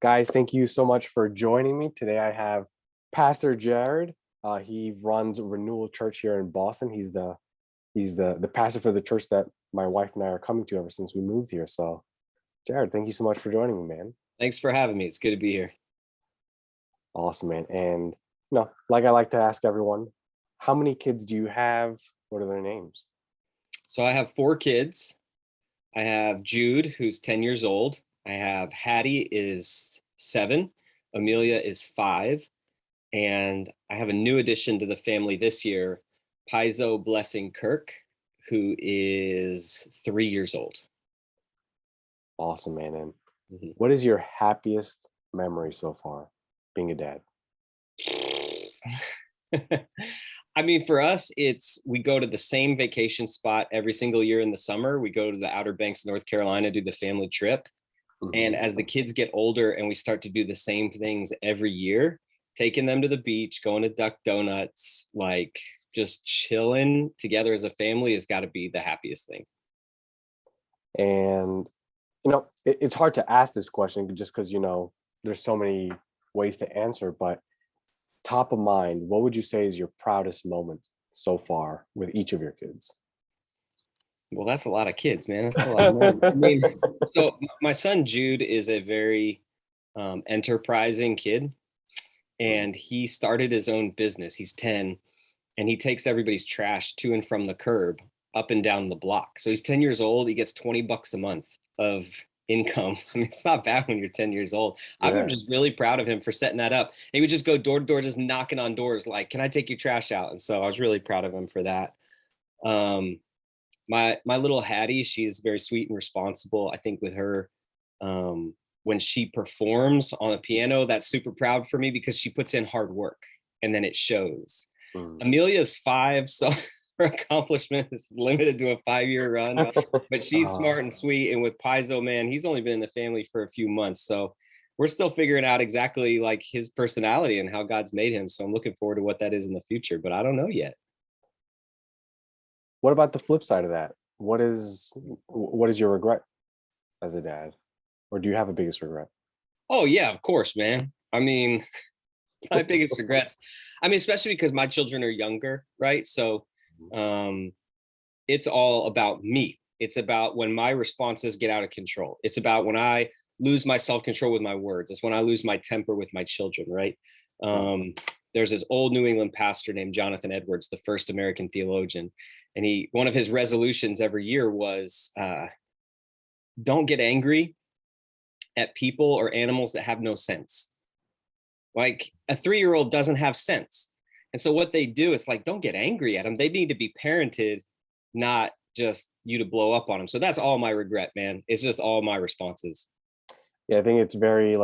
Guys, thank you so much for joining me. Today I have Pastor Jared. He runs Renewal Church here in Boston. He's the pastor for the church that my wife and I are coming to ever since we moved here. So, Jared, thank you so much for joining me, man. Thanks for having me. It's good to be here. Awesome, man. And like I like to ask everyone, how many kids do you have? What are their names? So I have 4 kids. I have Jude, who's 10 years old. I have Hattie is 7. Amelia is 5. And I have a new addition to the family this year, Paizo Blessing Kirk, who is 3 years old. Awesome, man. And what is your happiest memory so far being a dad? I mean, for us, we go to the same vacation spot every single year in the summer. We go to the Outer Banks, North Carolina, do the family trip. And as the kids get older and we start to do the same things every year, taking them to the beach, going to Duck Donuts, like just chilling together as a family has got to be the happiest thing. And it's hard to ask this question just because there's so many ways to answer, but top of mind, what would you say is your proudest moment so far with each of your kids? Well, that's a lot of kids, man. That's a lot of moments. I mean, so my son Jude is a very enterprising kid, and he started his own business. He's 10, and he takes everybody's trash to and from the curb, up and down the block. So he's 10 years old. He gets $20 a month of income. I mean, it's not bad when you're 10 years old. Yeah. I'm just really proud of him for setting that up. He would just go door to door, just knocking on doors like, can I take your trash out? And so I was really proud of him for that. My little Hattie, she's very sweet and responsible. I think with her, when she performs on the piano, that's super proud for me because she puts in hard work and then it shows. Amelia's 5, so her accomplishment is limited to a 5-year run, but she's smart and sweet. And with Paizo, man, he's only been in the family for a few months. So we're still figuring out exactly like his personality and how God's made him. So I'm looking forward to what that is in the future, but I don't know yet. What about the flip side of that? What is your regret as a dad? Or do you have a biggest regret? Oh yeah, of course, man. I mean, my biggest regrets, especially because my children are younger, right? So it's all about me. It's about when my responses get out of control. It's about when I lose my self-control with my words. It's when I lose my temper with my children, right? There's this old New England pastor named Jonathan Edwards, the first American theologian. And one of his resolutions every year was, don't get angry at people or animals that have no sense. Like a 3-year-old doesn't have sense. And so what they do, it's like, don't get angry at them. They need to be parented, not just you to blow up on them. So that's all my regret, man. It's just all my responses. Yeah, I think it's very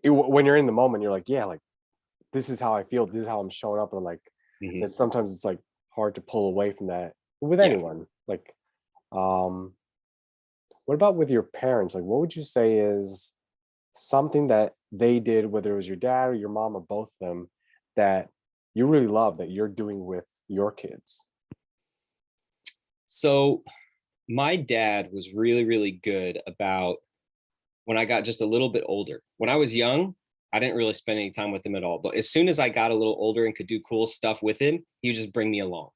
when you're in the moment, you're like, yeah, like this is how I feel. This is how I'm showing up. And and sometimes it's like hard to pull away from that with anyone. Like, what about with your parents? Like, what would you say is something that they did, whether it was your dad or your mom or both of them, that you really love that you're doing with your kids? So my dad was really, really good about when I got just a little bit older. When I was young, I didn't really spend any time with him at all. But as soon as I got a little older and could do cool stuff with him, he would just bring me along.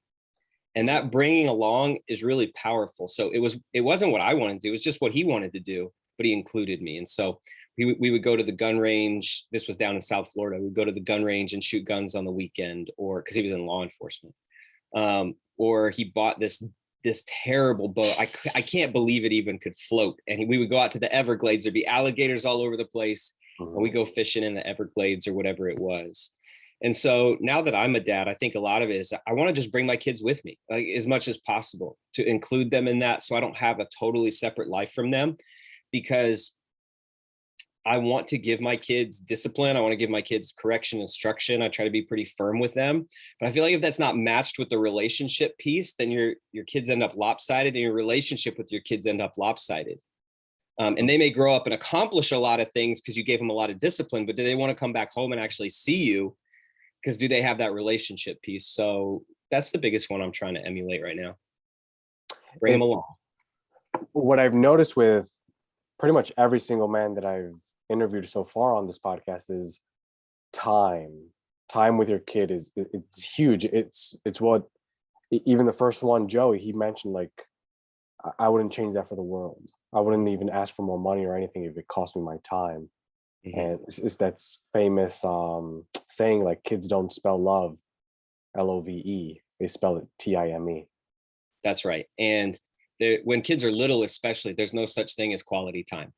And that bringing along is really powerful. So it wasn't what I wanted to do. It was just what he wanted to do, but he included me. And so we would go to the gun range. This was down in South Florida. We'd go to the gun range and shoot guns on the weekend, or because he was in law enforcement. Or he bought this terrible boat. I can't believe it even could float. And we would go out to the Everglades. There'd be alligators all over the place. And we go fishing in the Everglades or whatever it was. And so now that I'm a dad, I think a lot of it is I want to just bring my kids with me, like as much as possible, to include them in that. So I don't have a totally separate life from them, because I want to give my kids discipline. I want to give my kids correction, instruction. I try to be pretty firm with them. But I feel like if that's not matched with the relationship piece, then your kids end up lopsided, and your relationship with your kids end up lopsided. And they may grow up and accomplish a lot of things because you gave them a lot of discipline, but do they want to come back home and actually see you? Because do they have that relationship piece? So that's the biggest one I'm trying to emulate right now. Bring them along. What I've noticed with pretty much every single man that I've interviewed so far on this podcast is time. Time with your kid it's huge. It's what even the first one, Joey, he mentioned like I wouldn't change that for the world. I wouldn't even ask for more money or anything if it cost me my time. Mhm. And it's that's famous saying like kids don't spell love LOVE. They spell it TIME. That's right. And when kids are little, especially, there's no such thing as quality time.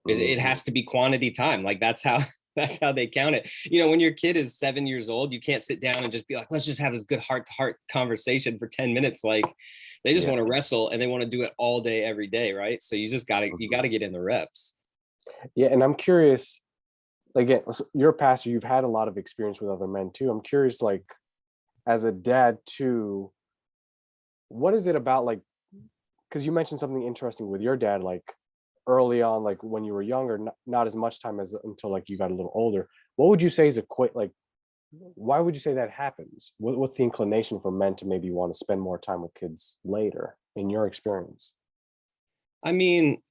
It Hmm. has to be quantity time. Like that's how that's how they count it. When your kid is 7 years old, you can't sit down and just be like, let's just have this good heart to heart conversation for 10 minutes. Like they just Yeah. want to wrestle and they want to do it all day, every day. Right. So you Mhm. gotta get in the reps. Yeah, and I'm curious. Again, you're a pastor. You've had a lot of experience with other men too. I'm curious, like as a dad too, what is it about like? Because you mentioned something interesting with your dad, like early on, like when you were younger, not as much time as until like you got a little older. What would you say is like? Why would you say that happens? What's the inclination for men to maybe want to spend more time with kids later, in your experience? I mean,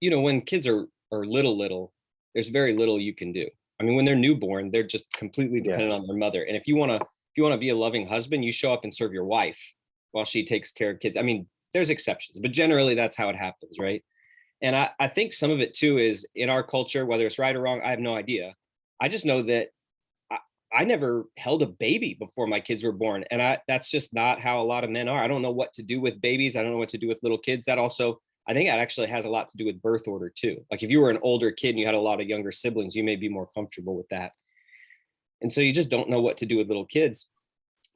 when kids are little, there's very little you can do. I mean, when they're newborn, they're just completely Yeah. dependent on their mother. And if you want to be a loving husband, you show up and serve your wife while she takes care of kids. I mean, there's exceptions, but generally that's how it happens, right? And I think some of it too is in our culture, whether it's right or wrong, I have no idea. I just know that I, I never held a baby before my kids were born. And that's just not how a lot of men are. I don't know what to do with babies. I don't know what to do with little kids. That also, I think that actually has a lot to do with birth order too. Like if you were an older kid and you had a lot of younger siblings, you may be more comfortable with that. And so you just don't know what to do with little kids.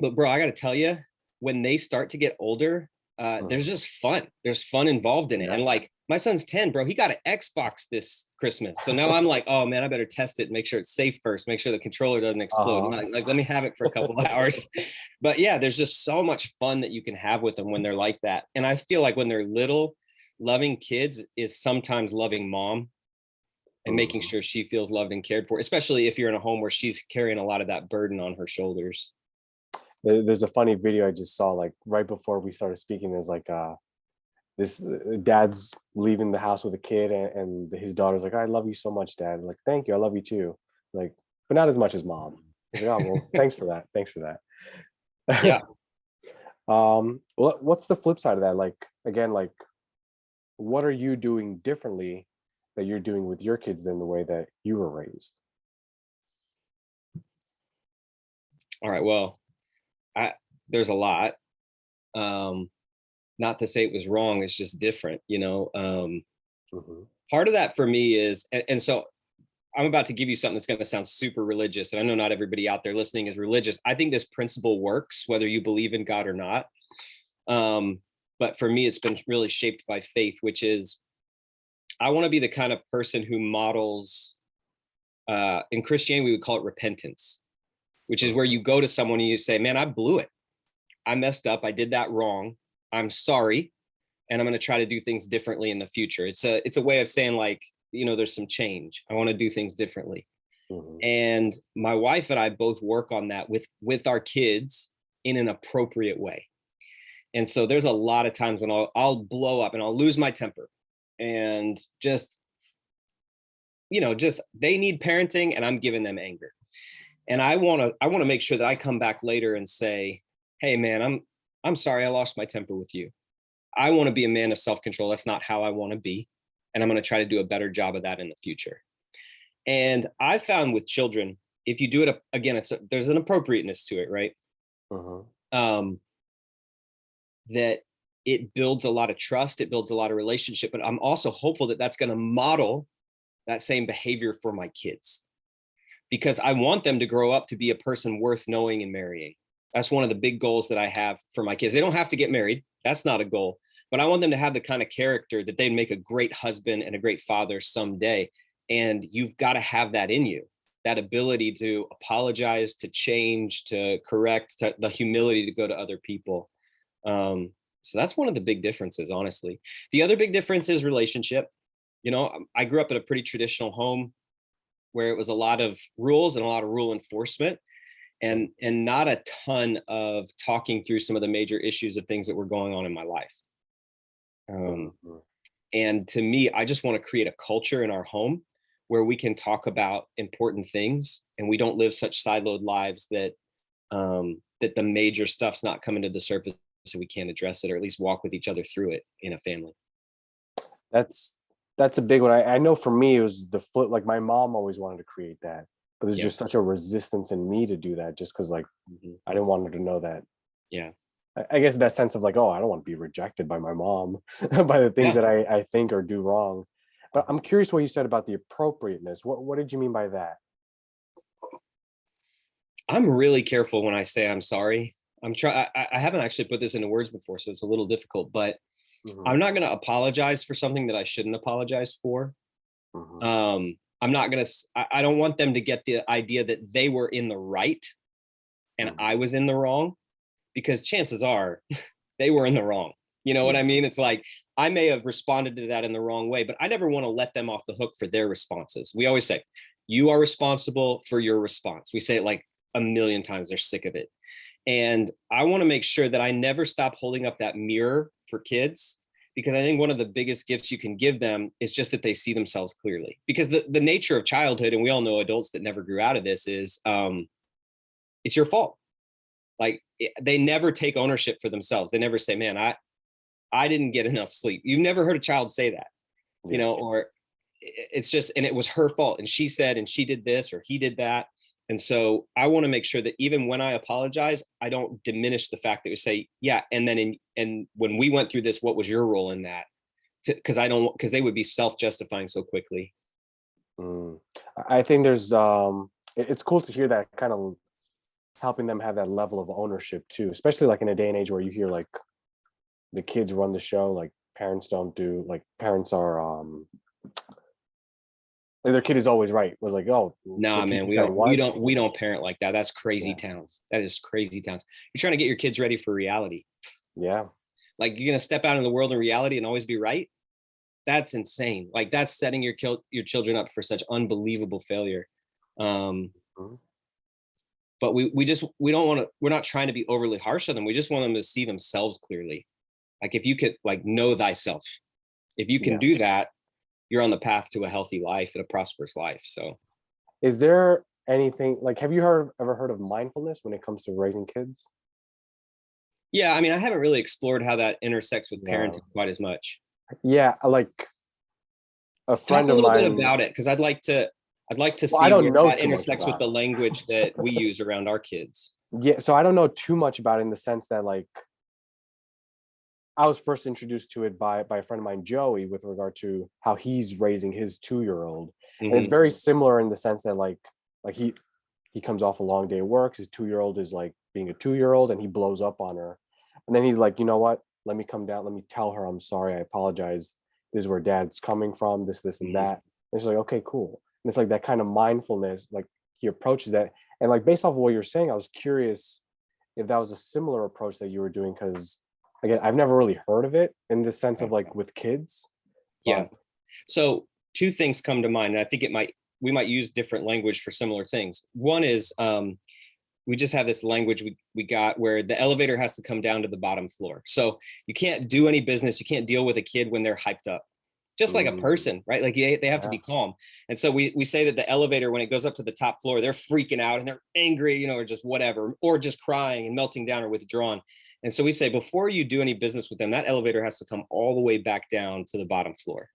But bro, I got to tell you, when they start to get older, there's Mhm. just fun. There's fun involved in it. Yeah. And like my son's 10, bro, he got an Xbox this Christmas. So now I'm like, oh man, I better test it and make sure it's safe first, make sure the controller doesn't explode. Uh-huh. Like, let me have it for a couple of hours. But yeah, there's just so much fun that you can have with them when they're like that. And I feel like when they're little, loving kids is sometimes loving mom and making Mhm. sure she feels loved and cared for, especially if you're in a home where she's carrying a lot of that burden on her shoulders. There's a funny video I just saw like right before we started speaking. There's like this dad's leaving the house with a kid, and his daughter's like, I love you so much, dad. Like, thank you, I love you too. Like, but not as much as mom. He's like, oh well, thanks for that. Thanks for Yeah. that. What's the flip side of that? Like again, like what are you doing differently that you're doing with your kids than the way that you were raised? All right. Well, I there's a lot. Um, Not to say it was wrong, it's just different. Hmm. Part of that for me is, and so I'm about to give you something that's going to sound super religious. And I know not everybody out there listening is religious. I think this principle works, whether you believe in God or not. Um, but for me, it's been really shaped by faith, which is I want to be the kind of person who models, in Christianity, we would call it repentance, which is where Hmm. you go to someone and you say, man, I blew it. I messed up. I did that wrong. I'm sorry. And I'm going to try to do things differently in the future. It's a way of saying like, there's some change. I want to do things differently. Hmm. And my wife and I both work on that with our kids in an appropriate way. And so there's a lot of times when I'll blow up and I'll lose my temper and just they need parenting and I'm giving them anger. And I want to make sure that I come back later and say, "Hey man, I'm sorry I lost my temper with you. I want to be a man of self-control. That's not how I want to be. And I'm going to try to do a better job of that in the future." And I found with children, if you do it again, there's an appropriateness to it, right? Hmm. Um, that it builds a lot of trust, it builds a lot of relationship, but I'm also hopeful that that's going to model that same behavior for my kids because I want them to grow up to be a person worth knowing and marrying. That's one of the big goals that I have for my kids. They don't have to get married. That's not a goal, but I want them to have the kind of character that they make a great husband and a great father someday. And you've got to have that in you, that ability to apologize, to change, to correct, to the humility to go to other people. So that's one of the big differences, honestly. The other big difference is relationship. I grew up in a pretty traditional home where it was a lot of rules and a lot of rule enforcement and not a ton of talking through some of the major issues of things that were going on in my life. Um, Hmm. and to me, I just want to create a culture in our home where we can talk about important things and we don't live such siloed lives that that the major stuff's not coming to the surface so we can't address it, or at least walk with each other through it in a family. That's a big one. I know for me it was the foot, like my mom always wanted to create that, but there's Yeah. just such a resistance in me to do that just because like I didn't want her to know that. Yeah. I guess that sense of like, oh, I don't want to be rejected by my mom by the things Yeah. that I think or do wrong. But I'm curious what you said about the appropriateness. What did you mean by that? I'm really careful when I say I'm sorry. I haven't actually put this into words before, so it's a little difficult, but Hmm. I'm not going to apologize for something that I shouldn't apologize for. Hmm. I'm not going to, I don't want them to get the idea that they were in the right and Hmm. I was in the wrong, because chances are they were in the wrong. You know what I Yeah. mean? It's like, I may have responded to that in the wrong way, but I never want to let them off the hook for their responses. We always say, you are responsible for your response. We say it like a million times. They're sick of it. And I want to make sure that I never stop holding up that mirror for kids, because I think one of the biggest gifts you can give them is just that they see themselves clearly. Because the nature of childhood, and we all know adults that never grew out of this, is it's your fault. Like they never take ownership for themselves. They never say, man, I didn't get enough sleep. You've never heard a child say that, you Yeah. know, or it's just, and it was her fault. And she said, and she did this, or he did that. And so I want to make sure that even when I apologize, I don't diminish the fact that we say, yeah. And then, and when we went through this, what was your role in that? Because they would be self-justifying so quickly. Mm. I think there's it's cool to hear that kind of helping them have that level of ownership too, especially like in a day and age where you hear like the kids run the show, like parents don't do, like parents are like their kid is always right. Was like, oh, the Nah, man, teacher said what? we don't parent like that. That's crazy Yeah. towns. That is crazy towns. You're trying to get your kids ready for reality. Yeah. Like you're gonna step out in the world in reality and always be right. That's insane. Like that's setting your children up for such unbelievable failure. Um, Mhm. but we don't want to. We're not trying to be overly harsh on them. We just want them to see themselves clearly. Like if you could like know thyself, if you can do Yes. that, you're on the path to a healthy life and a prosperous life. So Is there anything like, have you ever heard of mindfulness when it comes to raising kids? yeah, I mean, I haven't really explored how that intersects with parenting No. quite as much. Yeah, like a Talk friend a of little bit mine. about it, because I'd like to Well, I see where don't know that too much intersects with about the language that we use around our kids. it. Yeah, so I don't know too much about it in the sense that like I was first introduced to it by a friend of mine, Joey, with regard to how he's raising his 2-year-old. And it's Hmm. very similar in the sense that like he comes off a long day of work. His 2-year-old is like being a 2-year-old and he blows up on her. And then he's like, you know what? Let me come down. Let me tell her I'm sorry. I apologize. This is where dad's coming from, this, and Hmm. that. And she's like, okay, cool. And it's like that kind of mindfulness, like he approaches that. And like based off of what you're saying, I was curious if that was a similar approach that you were doing, because again, I've never really heard of it in the sense of like with kids. Yeah. But So two things come to mind, and I think we might use different language for similar things. One is we just have this language we got where the elevator has to come down to the bottom floor. So you can't do any business, you can't deal with a kid when they're hyped up. Just like a mm, person, right? Like they have to yeah. be calm. And so we say that the elevator, when it goes up to the top floor, they're freaking out and they're angry, you know, or just whatever, or just crying and melting down or withdrawn. And so we say, before you do any business with them, that elevator has to come all the way back down to the bottom floor,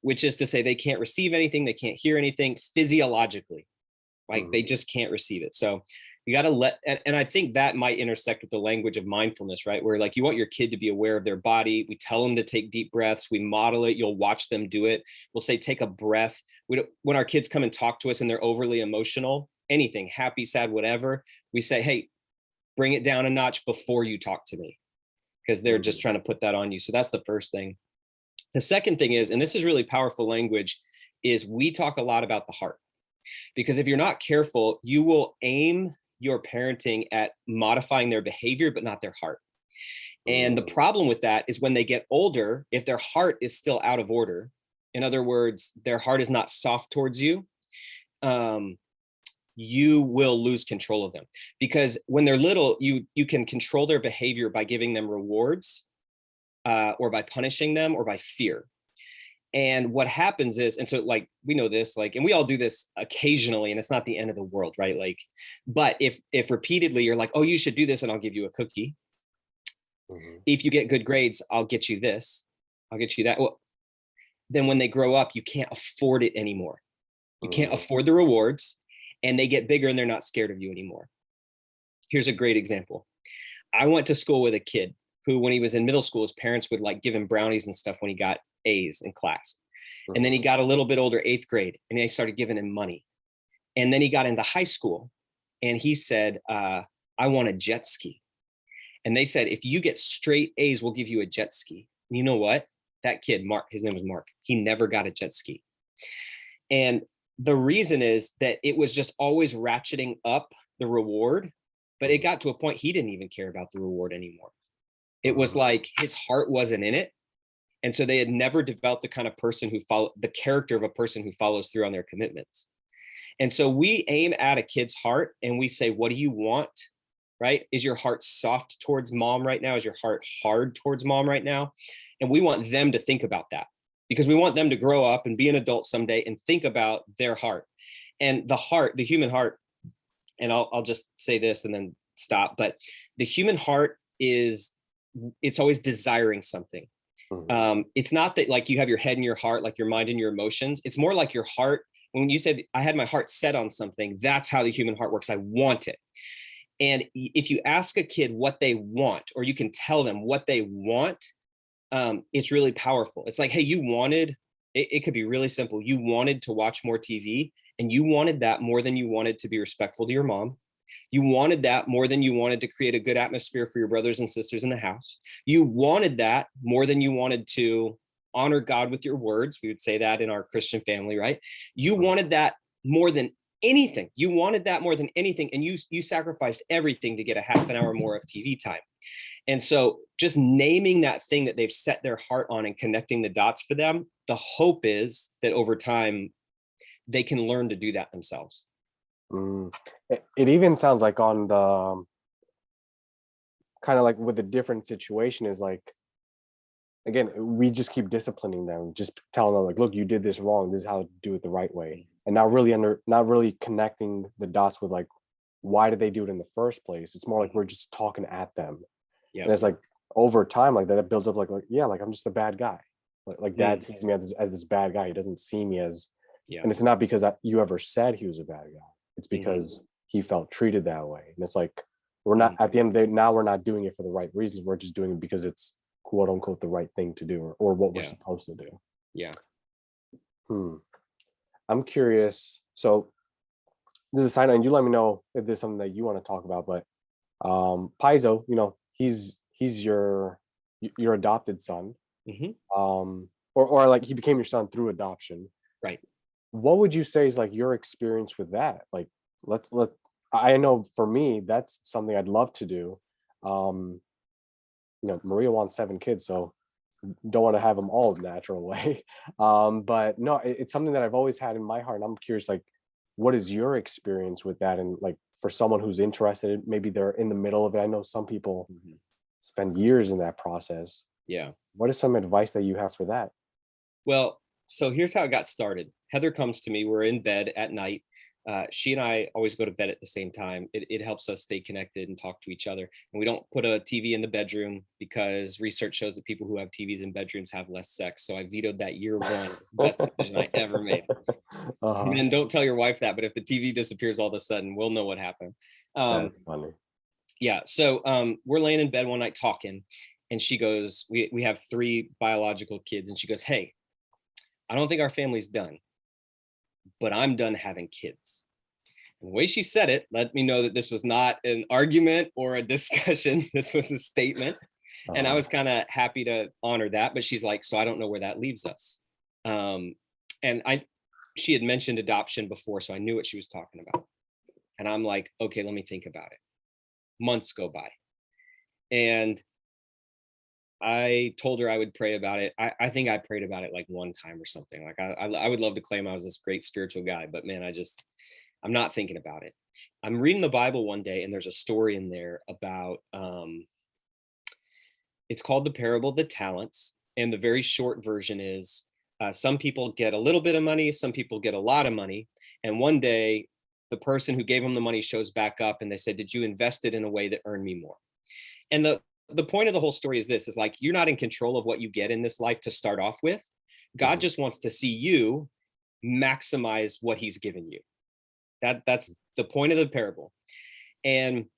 which is to say they can't receive anything, they can't hear anything physiologically, like Mm, they just can't receive it. So you got to and I think that might intersect with the language of mindfulness, right? Where like you want your kid to be aware of their body. We tell them to take deep breaths. We model it. You'll watch them do it. We'll say, take a breath. When our kids come and talk to us and they're overly emotional, anything, happy, sad, whatever, we say, hey, bring it down a notch before you talk to me, because they're just mm, trying to put that on you. So that's the first thing. The second thing is, and this is really powerful language, is we talk a lot about the heart. Because if you're not careful, you will aim your parenting at modifying their behavior, but not their heart. And the mm, problem with that is when they get older, if their heart is still out of order, in other words, their heart is not soft towards you, um, you will lose control of them. Because when they're little, you can control their behavior by giving them rewards, or by punishing them, or by fear. And what happens is, and so like, we know this, like, and we all do this occasionally, and it's not the end of the world, right? Like, but if repeatedly you're like, oh, you should do this and I'll give you a cookie. Mhm. If you get good grades, I'll get you this. I'll get you that. Well, then when they grow up, you can't afford it anymore. You can't Mhm. afford the rewards, and they get bigger and they're not scared of you anymore. Here's a great example. I went to school with a kid who, when he was in middle school, his parents would like give him brownies and stuff when he got A's in class. And then he Mhm. got a little bit older, 8th grade, and they started giving him money. And then he got into high school and he said, I want a jet ski. And they said, if you get straight A's, we'll give you a jet ski. And you know what? That kid, Mark, his name was Mark, he never got a jet ski. And the reason is that it was just always ratcheting up the reward, but it Mhm. got to a point he didn't even care about the reward anymore. It was Mhm. like his heart wasn't in it. And so they had never developed the kind of person who follow the character of a person who follows through on their commitments. And so we aim at a kid's heart and we say, what do you want? Right? Is your heart soft towards mom right now? Is your heart hard towards mom right now? And we want them to think about that because we want them to grow up and be an adult someday and think about their heart. And the heart, the human heart, and I'll just say this and then stop, but the human heart is, it's always desiring something. Mhm. It's not that like you have your head and your heart, like your mind and your emotions. It's more like your heart. When you said I had my heart set on something, that's how the human heart works. I want it. And if you ask a kid what they want, or you can tell them what they want, it's really powerful. It's like, hey, you wanted, it could be really simple. You wanted to watch more TV, and you wanted that more than you wanted to be respectful to your mom. You wanted that more than you wanted to create a good atmosphere for your brothers and sisters in the house. You wanted that more than you wanted to honor God with your words. We would say that in our Christian family, right? You Mhm. wanted that more than anything. You wanted that more than anything. And you sacrificed everything to get a half an hour more of TV time. And so just naming that thing that they've set their heart on and connecting the dots for them, the hope is that over time they can learn to do that themselves. Mm. It even sounds like on the kind of like with a different situation is like, again, we just keep disciplining them, just telling them like, look, you did this wrong, this is how to do it the right way, and not really connecting the dots with like, why did they do it in the first place? It's more like we're just talking at them. Yeah. And it's like over time like that, it builds up like yeah, like I'm just a bad guy. Like dad Mm, sees me as this bad guy. He doesn't see me as, yeah. and it's not because you ever said he was a bad guy. It's Hmm. because he felt treated that way. And it's like, we're not, Hmm. at the end of the day, now we're not doing it for the right reasons. We're just doing it because it's quote unquote the right thing to do, or what we're Yeah. supposed to do. Yeah. Hmm. I'm curious. So this is a sign, and you let me know if there's something that you want to talk about. But Paizo, he's your adopted son. Hmm. Or like he became your son through adoption. Right. What would you say is like your experience with that? Like, let I know for me that's something I'd love to do. um Maria wants 7 kids, so don't want to have them all the natural way. But no, it's something that I've always had in my heart, and I'm curious, like, what is your experience with that? And like, for someone who's interested, maybe they're in the middle of it. I know some people Hmm. spend years in that process. Yeah. What is some advice that you have for that? Well, so here's how it got started. Heather comes to me. We're in bed at night. She and I always go to bed at the same time. It helps us stay connected and talk to each other. And we don't put a TV in the bedroom because research shows that people who have TVs in bedrooms have less sex. So I vetoed that year one. Best decision I ever made. Uh-huh. Men, don't tell your wife that, but if the TV disappears all of a sudden, we'll know what happened. That's funny. Yeah. So we're laying in bed one night talking, and she goes, we have 3 biological kids, and she goes, hey, I don't think our family's done, but I'm done having kids. And the way she said it let me know that this was not an argument or a discussion. This was a statement. And I Uh-huh. was kind of happy to honor that. But she's like, so I don't know where that leaves us. Um, and she had mentioned adoption before, so I knew what she was talking about. And I'm like, okay, let me think about it. Months go by. And I told her I would pray about it. I think I prayed about it like one time or something. Like I would love to claim I was this great spiritual guy, but man, I'm not thinking about it. I'm reading the Bible one day, and there's a story in there about it's called the parable of the talents, and the very short version is Some people get a little bit of money, some people get a lot of money. And one day, the person who gave them the money shows back up and they said, "Did you invest it in a way that earned me more?" And the point of the whole story is this, is like, you're not in control of what you get in this life to start off with. God Mhm. just wants to see you maximize what he's given you. That's the point of the parable. And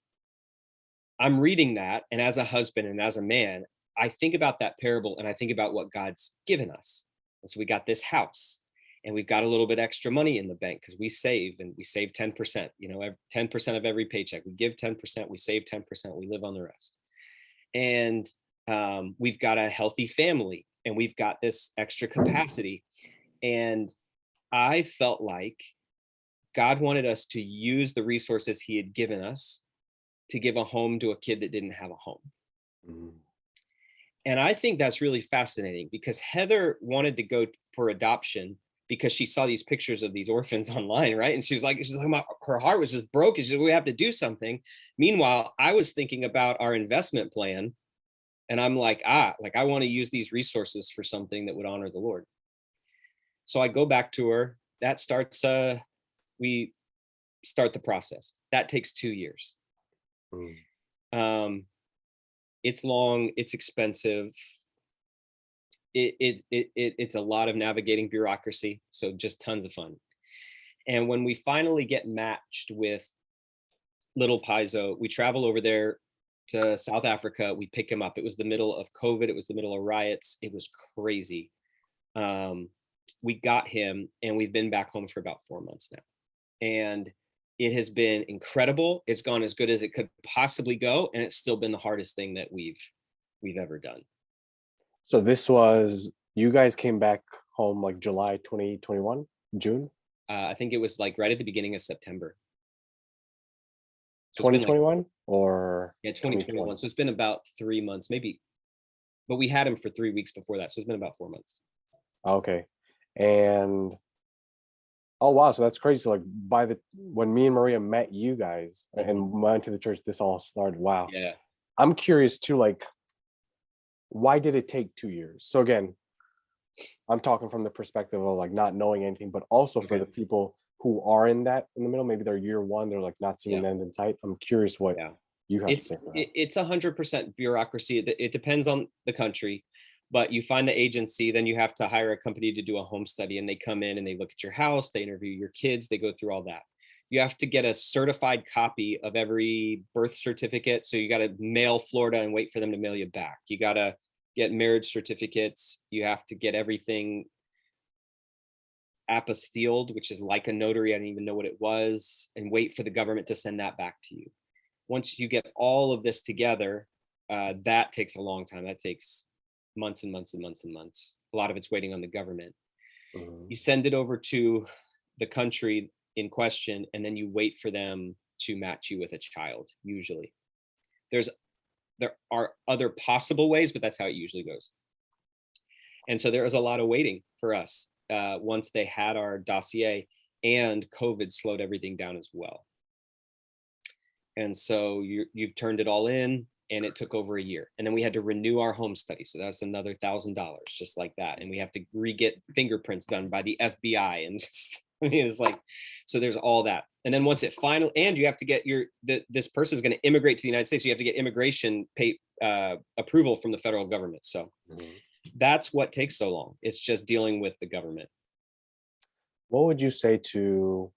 I'm reading that, and as a husband and as a man, I think about that parable and I think about what God's given us. And so we got this house, and we've got a little bit extra money in the bank because we save, and we save 10%, 10% of every paycheck. We give 10%, we save 10%, we live on the rest. And we've got a healthy family, and we've got this extra capacity. And I felt like God wanted us to use the resources he had given us to give a home to a kid that didn't have a home. Mhm. And I think that's really fascinating because Heather wanted to go for adoption because she saw these pictures of these orphans online, right? And she's like, her heart was just broken. She said, "We have to do something." Meanwhile, I was thinking about our investment plan, and I'm like, I want to use these resources for something that would honor the Lord. So I go back to her. That starts, we start the process. That takes 2 years. Mhm. Um, it's long, it's expensive. It's a lot of navigating bureaucracy. So just tons of fun. And when we finally get matched with little Paizo, we travel over there to South Africa. We pick him up. It was the middle of COVID. It was the middle of riots. It was crazy. Um, we got him, and we've been back home for about 4 months now. And it has been incredible. It's gone as good as it could possibly go, and it's still been the hardest thing that we've ever done. So this was you guys came back home like July 2021, June I think it was like right at the beginning of September. So it's been like, 2021 or yeah, 2021. 2020? So it's been about 3 months, maybe, but we had him for 3 weeks before that. So it's been about 4 months. Okay. And oh wow, so that's crazy. So like by the when me and Maria met you guys Mhm. and went to the church, this all started. Wow. Yeah. I'm curious too, like why did it take 2 years? So again, I'm talking from the perspective of like not knowing anything, but also for Okay. the people who are in the middle, maybe they're year one, they're like not seeing Yeah. the end in sight. I'm curious what Yeah. you have to It's say for that. it's 100% bureaucracy. It depends on the country, but you find the agency, then you have to hire a company to do a home study, and they come in and they look at your house, they interview your kids, they go through all that. You have to get a certified copy of every birth certificate. So you got to mail Florida and wait for them to mail you back. You got to get marriage certificates. You have to get everything apostilled, which is like a notary. I didn't even know what it was, and wait for the government to send that back to you. Once you get all of this together, that takes a long time. That takes months and months and months and months. A lot of it's waiting on the government. Mhm. You send it over to the country in question, and then you wait for them to match you with a child. Usually, there's there are other possible ways, but that's how it usually goes. And so there was a lot of waiting for us once they had our dossier, and COVID slowed everything down as well. And so you've turned it all in, and it took over a year. And then we had to renew our home study. So that's another $1,000, just like that. And we have to re-get fingerprints done by the FBI. And just, I mean, it's like, so there's all that. And then once it finally, and you have to get this person is going to immigrate to the United States. So you have to get immigration approval from the federal government. So Mhm. that's what takes so long. It's just dealing with the government. What would you say to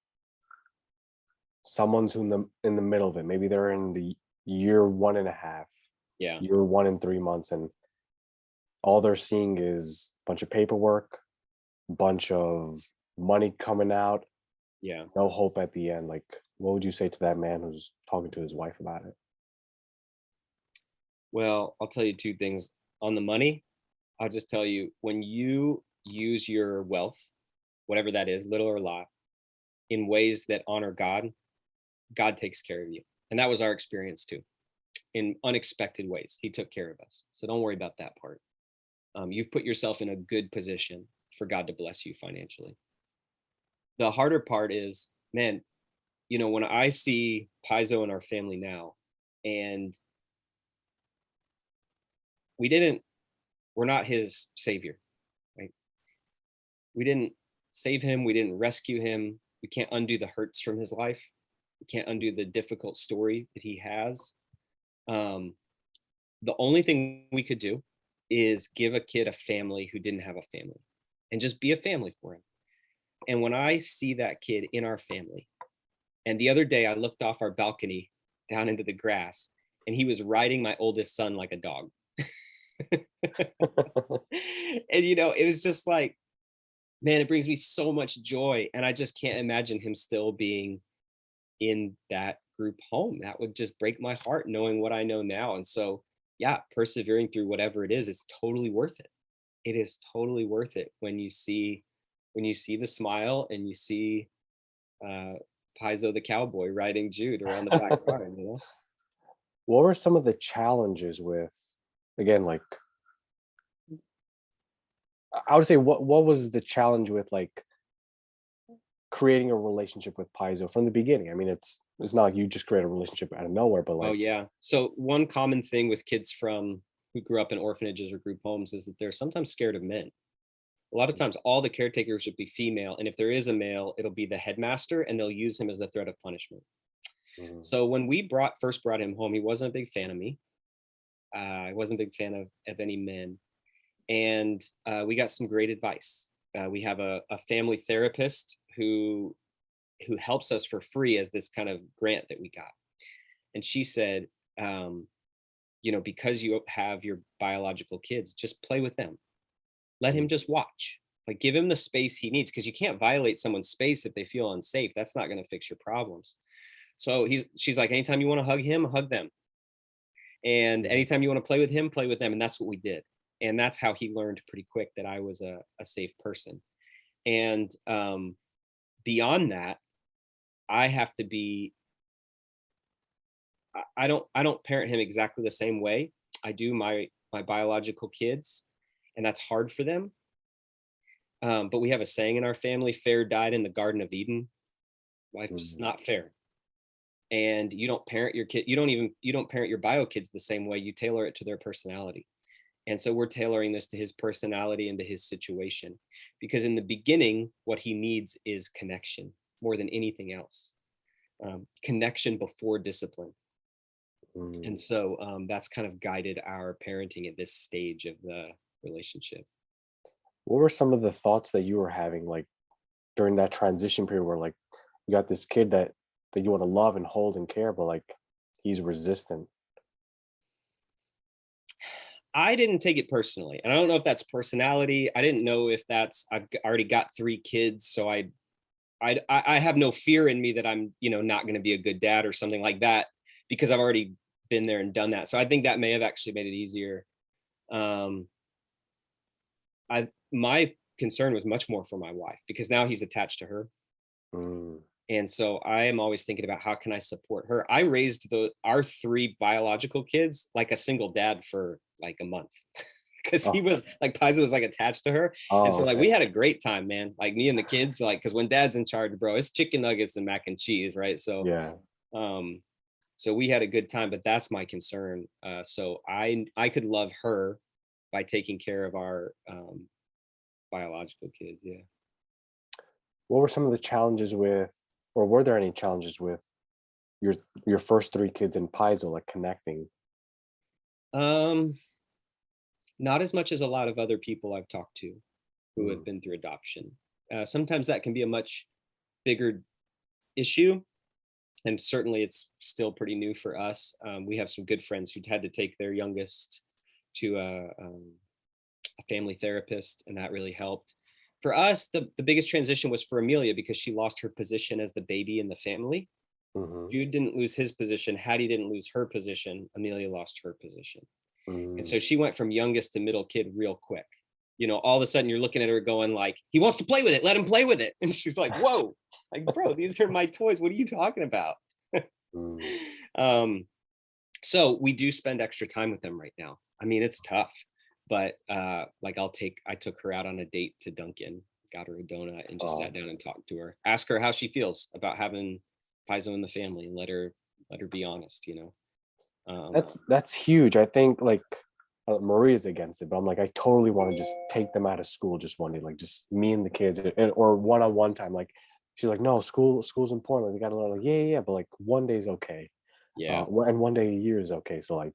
someone's in the middle of it? Maybe they're in the year one and a half, Yeah. year 1 and 3 months, and all they're seeing is a bunch of paperwork, bunch of money coming out, Yeah. no hope at the end. Like, what would you say to that man who's talking to his wife about it? Well, I'll tell you two things on the money. I'll just tell you, when you use your wealth, whatever that is, little or a lot, in ways that honor God, God takes care of you. And that was our experience too. In unexpected ways, he took care of us. So don't worry about that part. You've put yourself in a good position for God to bless you financially. The harder part is, man, when I see Paizo in our family now, and we didn't, we're not his savior, right? We didn't save him. We didn't rescue him. We can't undo the hurts from his life. We can't undo the difficult story that he has. Um, the only thing we could do is give a kid a family who didn't have a family, and just be a family for him. And when I see that kid in our family, and the other day I looked off our balcony down into the grass, and he was riding my oldest son like a dog. And it was just like, man, it brings me so much joy. And I just can't imagine him still being in that group home. That would just break my heart knowing what I know now. And so, yeah, persevering through whatever it is, it's totally worth it. It is totally worth it when you see the smile and you see uh Paizo the cowboy riding Jude around the backyard. What were some of the challenges with, again, like, I would say, what was the challenge with like creating a relationship with Paizo from the beginning? I mean, it's not like you just create a relationship out of nowhere, but Oh like, yeah. So one common thing with kids from who grew up in orphanages or group homes is that they're sometimes scared of men. A lot of times all the caretakers would be female, and if there is a male, it'll be the headmaster, and they'll use him as the threat of punishment. mm, So when we first brought him home, he wasn't a big fan of me. I wasn't a big fan of any men, and we got some great advice. We have a family therapist who helps us for free as this kind of grant that we got, and she said, because you have your biological kids, just play with them. Let him mm, just watch. Like, give him the space he needs, because you can't violate someone's space if they feel unsafe. That's not going to fix your problems. So she's like, anytime you want to hug him, hug them. And mm, anytime you want to play with him, play with them. And that's what we did. And that's how he learned pretty quick that I was a safe person. And beyond that, I have to be, I don't parent him exactly the same way I do my biological kids. And that's hard for them. But we have a saying in our family: fair died in the Garden of Eden. Life's mm. not fair. And you don't parent your kid, you don't parent your bio kids the same way. You tailor it to their personality. And so we're tailoring this to his personality and to his situation. Because in the beginning, what he needs is connection more than anything else. Connection before discipline. And Mm. so that's kind of guided our parenting at this stage of the relationship. What were some of the thoughts that you were having, like, during that transition period where like you got this kid that you want to love and hold and care, but like he's resistant? I didn't take it personally. And I don't know if that's personality. I didn't know if that's, already got 3 kids. So I have no fear in me that I'm, not going to be a good dad or something like that, because I've already been there and done that. So I think that may have actually made it easier. Um, my concern was much more for my wife, because now he's attached to her. Mm. And so I am always thinking about, how can I support her? I raised our 3 biological kids like a single dad for like a month, because he Oh, was like, Paizo was like attached to her. And oh, so like we okay. had a great time, man. Like me and the kids, like, because when dad's in charge, bro, it's chicken nuggets and mac and cheese, right? So Yeah. um so we had a good time, but that's my concern. So I could love her by taking care of our biological kids. Yeah. What were some of the challenges with, or were there any challenges with your your first 3 kids in Paizo, like connecting? Um, Not as much as a lot of other people I've talked to who have Mm, been through adoption. Sometimes that can be a much bigger issue, and certainly it's still pretty new for us. We have some good friends who'd had to take their youngest to a family therapist, and that really helped. For us, the biggest transition was for Amelia, because she lost her position as the baby in the family. mhm, Jude didn't lose his position. Hattie didn't lose her position. Amelia lost her position. And mm. so she went from youngest to middle kid real quick. All of a sudden you're looking at her going like, he wants to play with it. Let him play with it. And she's like, whoa, like, bro, these are my toys. What are you talking about? Mm. um, so we do spend extra time with them right now. I mean, it's tough, but like I took her out on a date to Dunkin', got her a donut, and just sat Oh, down and talked to her, ask her how she feels about having Paizo in the family, and let her be honest. Um, that's huge. I think, like, Maria's against it, but I'm like, I totally want to just take them out of school just one day, like just me and the kids, or one-on-one time. Like she's like, no, school's important. Like, we gotta learn. Like, yeah, but like one day's okay. Yeah. And one day a year is okay. So like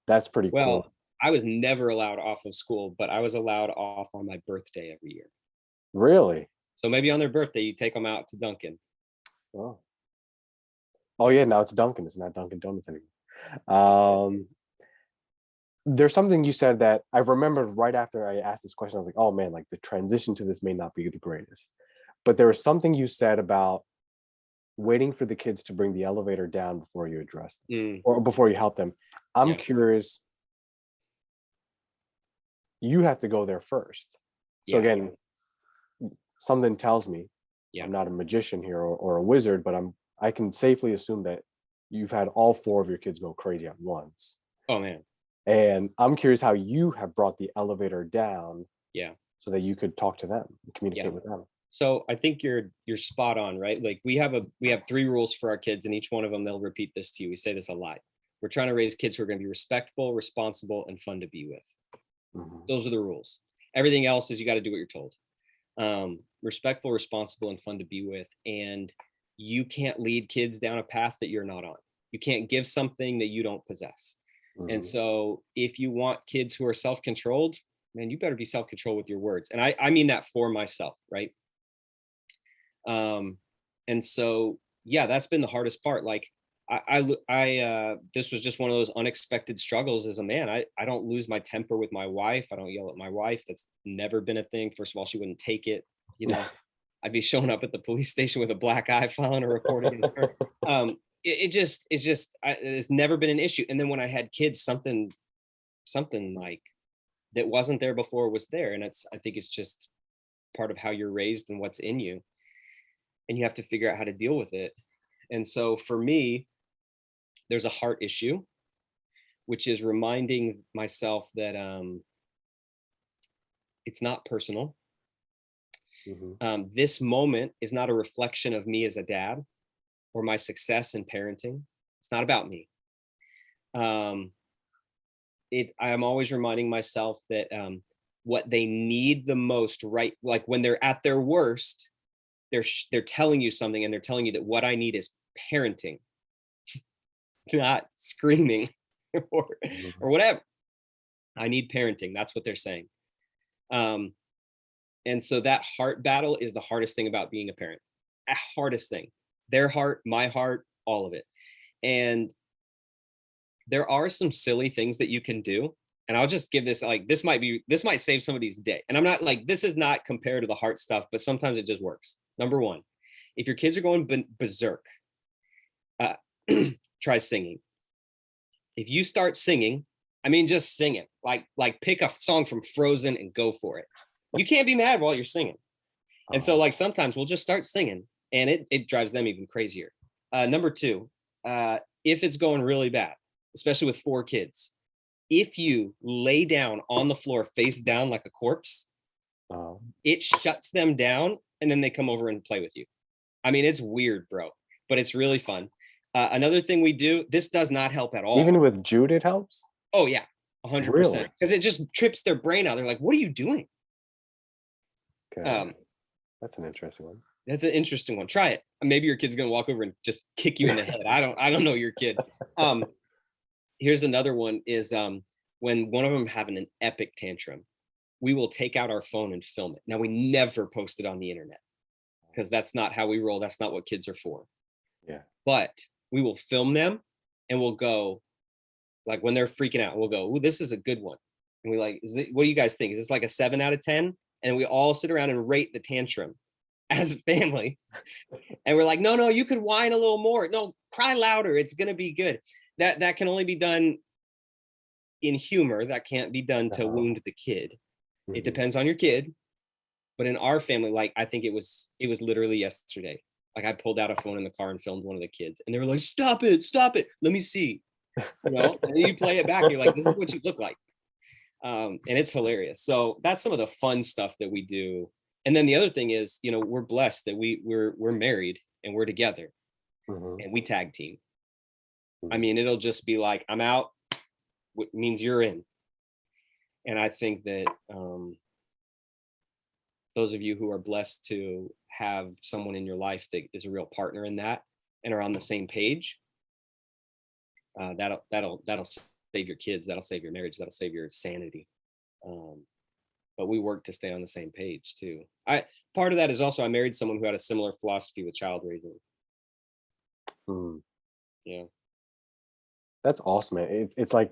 that's pretty cool. Well, I was never allowed off of school, but I was allowed off on my birthday every year. Really? So maybe on their birthday, you take them out to Dunkin'. Oh, oh yeah. Now it's Dunkin'. It's not Dunkin' Donuts anymore. That's good. There's something you said that I remembered right after I asked this question. I was like, oh man, like the transition to this may not be the greatest. But there was something you said about waiting for the kids to bring the elevator down before you address them Mm, or before you help them. I'm yeah. curious, you have to go there first. So Yeah. again, something tells me, Yeah. I'm not a magician here or a wizard, but I can safely assume that you've had all four of your kids go crazy at once. Oh man. And I'm curious how you have brought the elevator down Yeah. so that you could talk to them and Yeah. communicate with them. So I think you're spot on, right? Like we have 3 rules for our kids, and each one of them they'll repeat this to you. We say this a lot. We're trying to raise kids who are going to be respectful, responsible, and fun to be with. Mhm. Those are the rules. Everything else is you got to do what you're told. Respectful, responsible, and fun to be with. And you can't lead kids down a path that you're not on. You can't give something that you don't possess. And Mhm. so if you want kids who are self-controlled, man, you better be self-controlled with your words. And I mean that for myself, right? And so yeah, that's been the hardest part. Like this was just one of those unexpected struggles as a man. I don't lose my temper with my wife. I don't yell at my wife. That's never been a thing. First of all, she wouldn't take it. You know, I'd be showing up at the police station with a black eye, filing a report against her. It's never been an issue. And then when I had kids, something like that wasn't there before was there. And I think it's just part of how you're raised and what's in you, and you have to figure out how to deal with it. And so for me, there's a heart issue, which is reminding myself that it's not personal. Mhm. This moment is not a reflection of me as a dad or my success in parenting. It's not about me. Um, I'm always reminding myself that what they need the most, right? Like when they're at their worst, they're telling you something, and they're telling you that what I need is parenting, not screaming or Mhm. or whatever. I need parenting. That's what they're saying. Um, and so that heart battle is the hardest thing about being a parent. Hardest thing. Their heart, my heart, all of it. And there are some silly things that you can do. And I'll just give this, like, this might save somebody's day. And I'm not like, this is not compared to the heart stuff, but sometimes it just works. Number one, if your kids are going berserk, uh, try singing. If you start singing, I mean, just sing it. Like pick a song from Frozen and go for it. You can't be mad while you're singing. And so Uh, like sometimes we'll just start singing, and it drives them even crazier. Number two, if it's going really bad, especially with 4 kids, if you lay down on the floor face down like a corpse, uh, it shuts them down, and then they come over and play with you. I mean, it's weird, bro, but it's really fun. Another thing we do, this does not help at all. Even with Jude, it helps. Oh yeah, 100%. Really? Because it just trips their brain out. They're like, "What are you doing?" Okay, Um, that's an interesting one. that's an interesting one. Try it. Maybe your kid's gonna walk over and just kick you in the head. I don't know your kid. Um, Here's another one is when one of them having an epic tantrum, we will take out our phone and film it. Now we never post it on the internet because that's not how we roll. That's not what kids are for. Yeah. But we will film them, and we'll go, like when they're freaking out, we'll go, "Ooh, this is a good one." And we like, what do you guys think? Is this like a 7 out of 10? And we all sit around and rate the tantrum as a family. And we're like, no, no, you could whine a little more. No, cry louder. It's gonna be good. That can only be done in humor. That can't be done to Uh-huh. wound the kid. It Mhm. depends on your kid. But in our family, like I think it was literally yesterday. Like I pulled out a phone in the car and filmed one of the kids, and they were like, "Stop it, stop it, let me see." And then you play it back. You're like, "This is what you look like," and it's hilarious. So that's some of the fun stuff that we do. And then the other thing is, we're blessed that we're married and we're together Mhm. and we tag team. I Mhm. mean, it'll just be like, I'm out, means you're in. And I think that those of you who are blessed to have someone in your life that is a real partner in that and are on the same page, that'll save your kids, that'll save your marriage, that'll save your sanity. Um, but we work to stay on the same page too. I Part of that is also I married someone who had a similar philosophy with child raising. Mm, Yeah, that's awesome, man. It's like,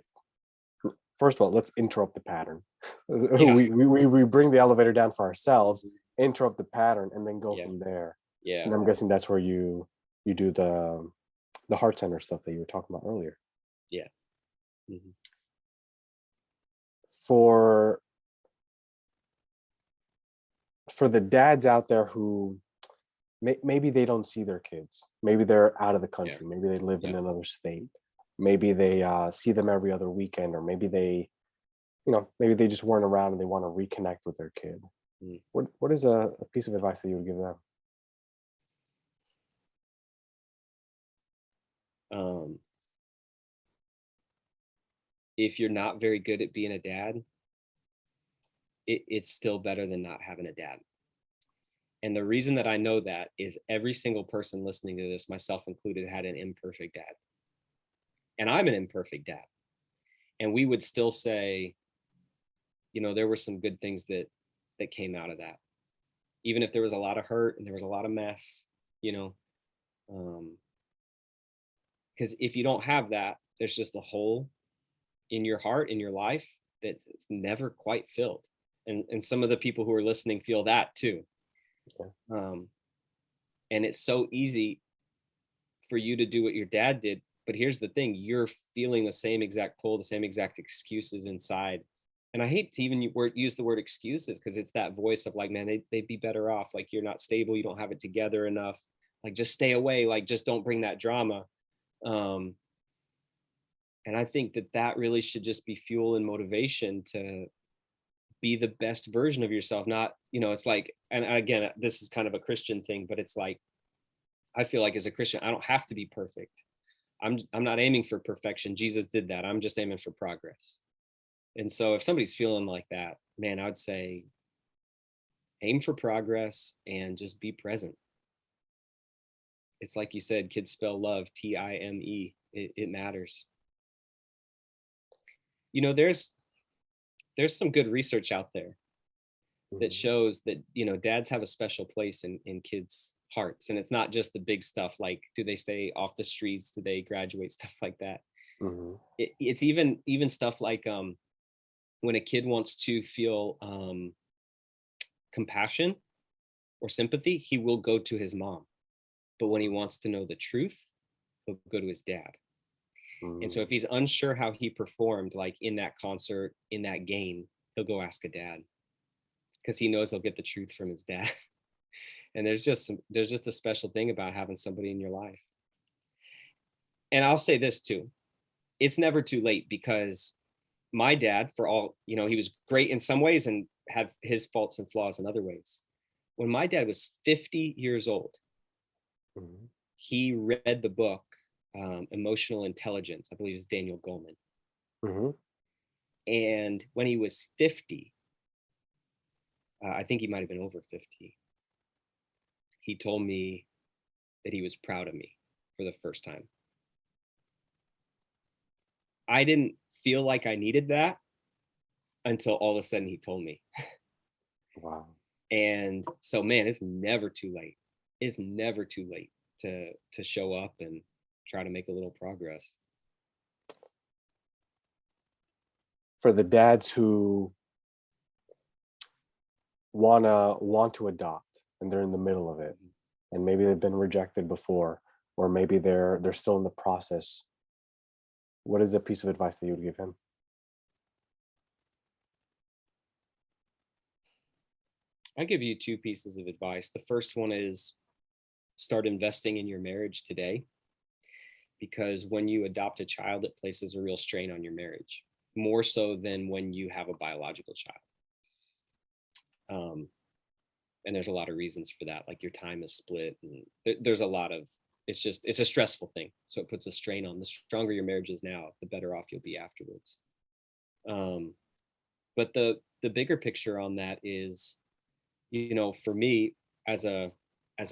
first of all, let's interrupt the pattern. yeah, We bring the elevator down for ourselves, interrupt the pattern, and then go yeah, from there. yeah, And I'm guessing that's where you do the heart center stuff that you were talking about earlier. yeah. Mhm. For the dads out there who maybe they don't see their kids, maybe they're out of the Yeah, country, maybe they live in yeah. another state, maybe they see them every other weekend, or maybe they, maybe they just weren't around and they want to reconnect with their kid. Mm. What is a piece of advice that you would give them? Um, if you're not very good at being a dad, it's still better than not having a dad. And the reason that I know that is every single person listening to this, myself included, had an imperfect dad. And I'm an imperfect dad. And we would still say, there were some good things that came out of that. Even if there was a lot of hurt and there was a lot of mess, you know, because if you don't have that, there's just a hole in your heart, in your life, that's never quite filled. And some of the people who are listening feel that too. Yeah. Um, and it's so easy for you to do what your dad did. But here's the thing, you're feeling the same exact pull, the same exact excuses inside. And I hate to even use the word excuses, because it's that voice of like, man, they'd be better off. Like, you're not stable, you don't have it together enough. Like, just stay away. Like, just don't bring that drama. Um, and I think that really should just be fuel and motivation to be the best version of yourself. Not, it's like, and again, this is kind of a Christian thing, but it's like, I feel like as a Christian, I don't have to be perfect. I'm not aiming for perfection. Jesus did that. I'm just aiming for progress. And so if somebody's feeling like that, man, I would say aim for progress and just be present. It's like you said, kids spell love Time. It matters. There's some good research out there that Mhm. shows that dads have a special place in kids' hearts, and it's not just the big stuff like do they stay off the streets, do they graduate, stuff like that. Mhm. It's even stuff like when a kid wants to feel compassion or sympathy, he will go to his mom. But when he wants to know the truth, he'll go to his dad. And so if Mhm. he's unsure how he performed, like in that concert, in that game, he'll go ask a dad, because he knows he'll get the truth from his dad. And there's just a special thing about having somebody in your life. And I'll say this too, it's never too late, because my dad, for all, he was great in some ways and had his faults and flaws in other ways. When my dad was 50 years old, Mhm. he read the book Emotional Intelligence. I believe it's Daniel Goleman. Mhm. And when he was 50, I think he might have been over 50, he told me that he was proud of me for the first time. I didn't feel like I needed that until all of a sudden he told me. Wow. And so, man, it's never too late. It's never too late to show up and try to make a little progress. For the dads who want to adopt and they're in the middle of it, Mhm. and maybe they've been rejected before, or maybe they're still in the process, what is a piece of advice that you would give him? I'll give you two pieces of advice. The first one is start investing in your marriage today, because when you adopt a child, it places a real strain on your marriage, more so than when you have a biological child. Um, and there's a lot of reasons for that, like your time is split, and there's a lot of, it's a stressful thing, so it puts a strain on. The stronger your marriage is now, the better off you'll be afterwards. um, But the bigger picture on that is, for me as a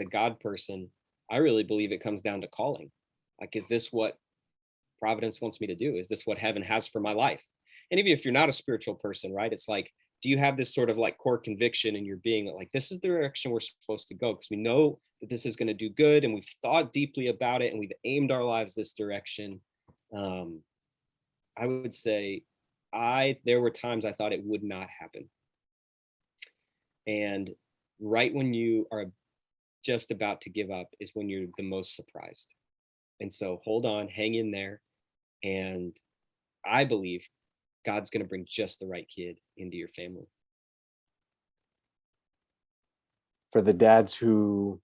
God person, I really believe it comes down to calling. Like, is this what Providence wants me to do? Is this what heaven has for my life? And even if you're not a spiritual person, right? It's like, do you have this sort of like core conviction in your being that like this is the direction we're supposed to go? Because we know that this is going to do good, and we've thought deeply about it, and we've aimed our lives this direction. Um, I would say there were times I thought it would not happen. And right when you are just about to give up is when you're the most surprised. And so hold on, hang in there. And I believe God's going to bring just the right kid into your family. For the dads who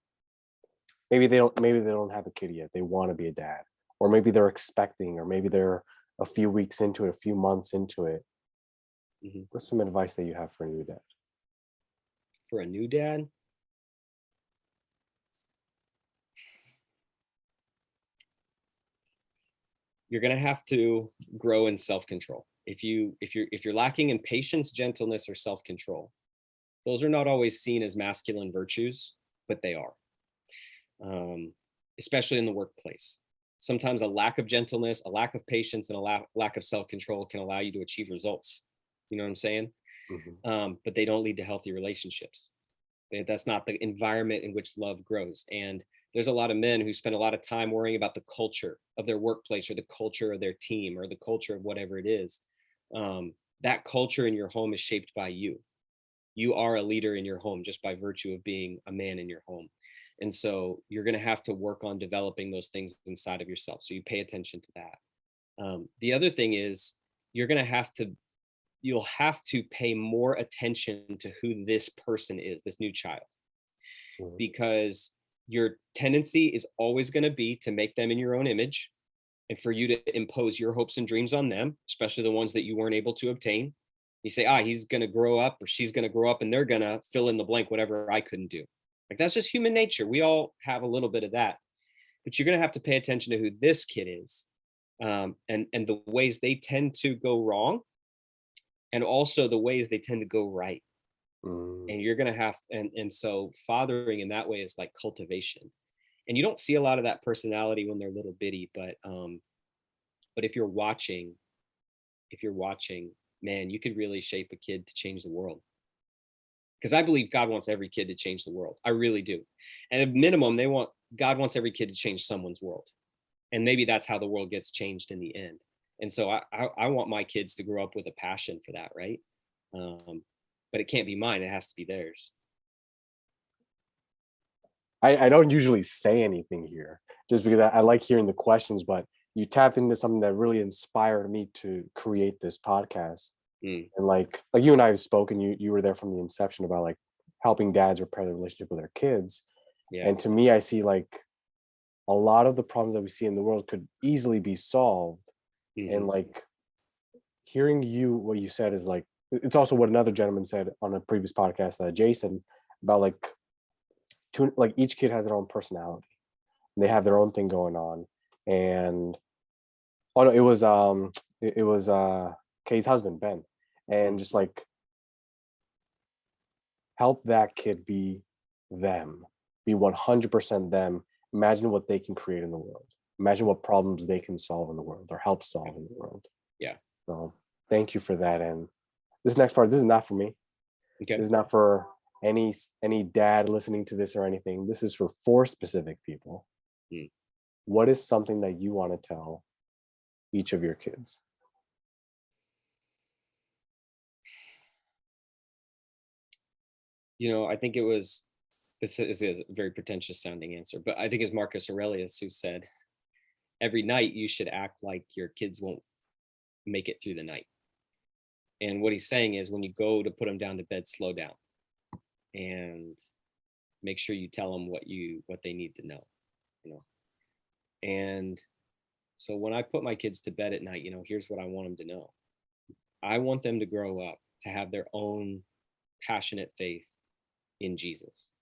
maybe they don't have a kid yet, they want to be a dad, or maybe they're expecting, or maybe they're a few weeks into it, a few months into it. What's some advice that you have for a new dad? For a new dad, you're going to have to grow in self-control. If you're lacking in patience, gentleness, or self-control, those are not always seen as masculine virtues, but they are, especially in the workplace. Sometimes a lack of gentleness, a lack of patience, and a lack of self-control can allow you to achieve results. You know what I'm saying? But they don't lead to healthy relationships. That's not the environment in which love grows. And there's a lot of men who spend a lot of time worrying about the culture of their workplace, or the culture of their team, or the culture of whatever it is. That culture in your home is shaped by you. You are a leader in your home just by virtue of being a man in your home. And so you're going to have to work on developing those things inside of yourself. So you pay attention to that. The other thing is you're going to you'll have to pay more attention to who this person is, this new child, because your tendency is always going to be to make them in your own image, and for you to impose your hopes and dreams on them, especially the ones that you weren't able to obtain. You say, he's going to grow up, or she's going to grow up, and they're going to fill in the blank, whatever I couldn't do. Like, that's just human nature. We all have a little bit of that, but you're going to have to pay attention to who this kid is, and the ways they tend to go wrong, and also the ways they tend to go right. And you're going to have, and so fathering in that way is like cultivation. And you don't see a lot of that personality when they're little bitty, but if you're watching, man, you could really shape a kid to change the world. Because I believe God wants every kid to change the world. I really do. And at minimum, God wants every kid to change someone's world. And maybe that's how the world gets changed in the end. And so I want my kids to grow up with a passion for that, right? But it can't be mine. It has to be theirs. I don't usually say anything here just because I like hearing the questions, but you tapped into something that really inspired me to create this podcast. And like you and I have spoken, you were there from the inception about like helping dads repair their relationship with their kids. Yeah. And to me, I see like a lot of the problems that we see in the world could easily be solved. And like hearing what you said is like, it's also what another gentleman said on a previous podcast, Jason, about like each kid has their own personality. And they have their own thing going on. And it was Kay's husband, Ben. And just like help that kid be them, be 100% them. Imagine what they can create in the world. Imagine what problems they can solve in the world, or help solve in the world. Yeah. So thank you for that. And this next part, this is not for me. Okay. This is not for any dad listening to this or anything. This is for 4 specific people. What is something that you want to tell each of your kids? I think this is a very pretentious sounding answer, but I think it's Marcus Aurelius who said, every night you should act like your kids won't make it through the night. And what he's saying is, when you go to put them down to bed, slow down and make sure you tell them what they need to know. And so when I put my kids to bed at night, here's what I want them to know. I want them to grow up to have their own passionate faith in Jesus.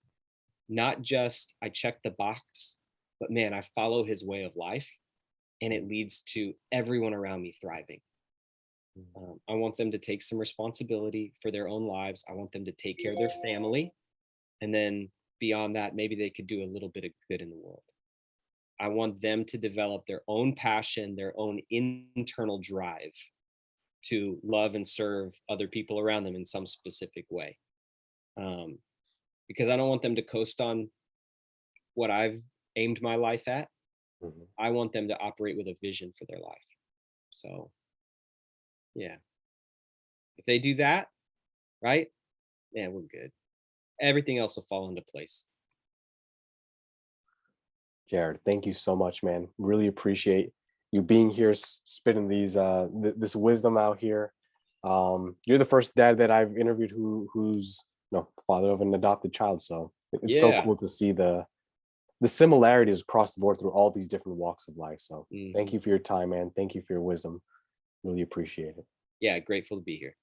Not just I check the box, but man, I follow his way of life, and it leads to everyone around me thriving. I want them to take some responsibility for their own lives. I want them to take care of their family. And then beyond that, maybe they could do a little bit of good in the world. I want them to develop their own passion, their own internal drive to love and serve other people around them in some specific way. Um, because I don't want them to coast on what I've aimed my life at. Mhm. I want them to operate with a vision for their life. So, yeah, if they do that, right, yeah, we're good. Everything else will fall into place. Jared, thank you so much, man. Really appreciate you being here, spitting this wisdom out here. You're the first dad that I've interviewed who's father of an adopted child. So it's so Yeah. cool to see the similarities across the board through all these different walks of life. So thank Hmm. you for your time, man. Thank you for your wisdom. Really appreciate it. Yeah, grateful to be here.